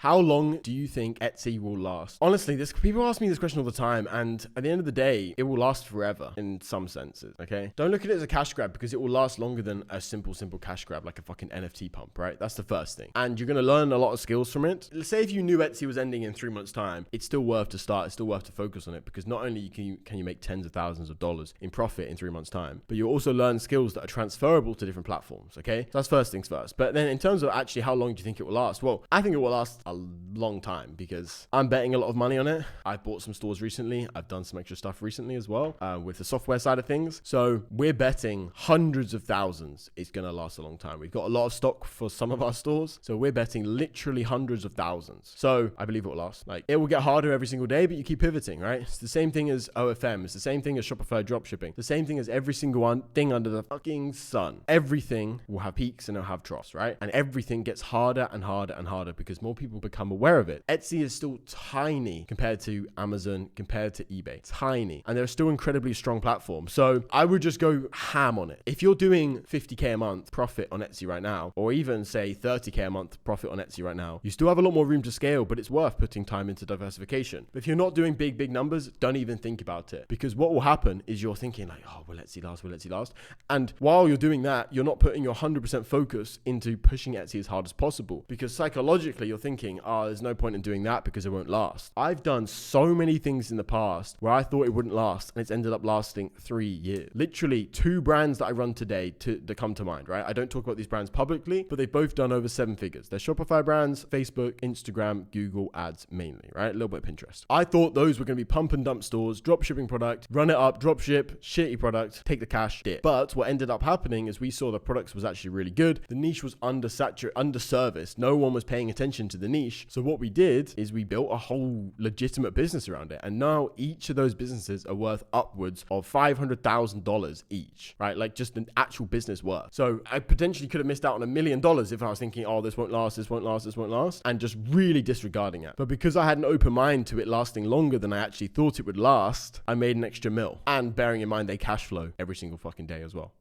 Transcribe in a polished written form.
How long do you think Etsy will last? Honestly, people ask me this question all the time, and at the end of the day, it will last forever in some senses, okay? Don't look at it as a cash grab, because it will last longer than a simple cash grab, like a fucking NFT pump, right? That's the first thing. And you're going to learn a lot of skills from it. Let's say if you knew Etsy was ending in 3 months' time, it's still worth to start. It's still worth to focus on it, because not only can you make tens of thousands of dollars in profit in 3 months' time, but you also learn skills that are transferable to different platforms, okay? So that's first things first. But then in terms of actually how long do you think it will last? Well, I think it will last a long time, because I'm betting a lot of money on it. I've bought some stores recently. I've done some extra stuff recently as well with the software side of things. So we're betting hundreds of thousands it's going to last a long time. We've got a lot of stock for some of our stores. So we're betting literally hundreds of thousands. So I believe it will last. Like, it will get harder every single day, but you keep pivoting, right? It's the same thing as OFM. It's the same thing as Shopify dropshipping. The same thing as every single thing under the fucking sun. Everything will have peaks and it'll have troughs, right? And everything gets harder and harder and harder because more people become aware of it. Etsy is still tiny compared to Amazon, compared to eBay. Tiny. And they're still incredibly strong platforms. So I would just go ham on it. If you're doing 50K a month profit on Etsy right now, or even say 30K a month profit on Etsy right now, you still have a lot more room to scale, but it's worth putting time into diversification. But if you're not doing big numbers, don't even think about it, because what will happen is you're thinking like, oh, will Etsy last? And while you're doing that, you're not putting your 100% focus into pushing Etsy as hard as possible, because psychologically you're thinking, oh, there's no point in doing that because it won't last. I've done so many things in the past where I thought it wouldn't last, and it's ended up lasting 3 years. Literally 2 brands that I run today that come to mind, right? I don't talk about these brands publicly, but they've both done over 7 figures. They're Shopify brands, Facebook, Instagram, Google ads mainly, right? A little bit of Pinterest. I thought those were going to be pump and dump stores, drop shipping product, run it up, drop ship, shitty product, take the cash, dip. But what ended up happening is we saw the products was actually really good. The niche was underserviced. No one was paying attention to the niche. So what we did is we built a whole legitimate business around it. And now each of those businesses are worth upwards of $500,000 each, right? Like just an actual business worth. So I potentially could have missed out on $1 million if I was thinking, oh, this won't last, and just really disregarding it. But because I had an open mind to it lasting longer than I actually thought it would last, I made an extra mil. And bearing in mind, they cash flow every single fucking day as well.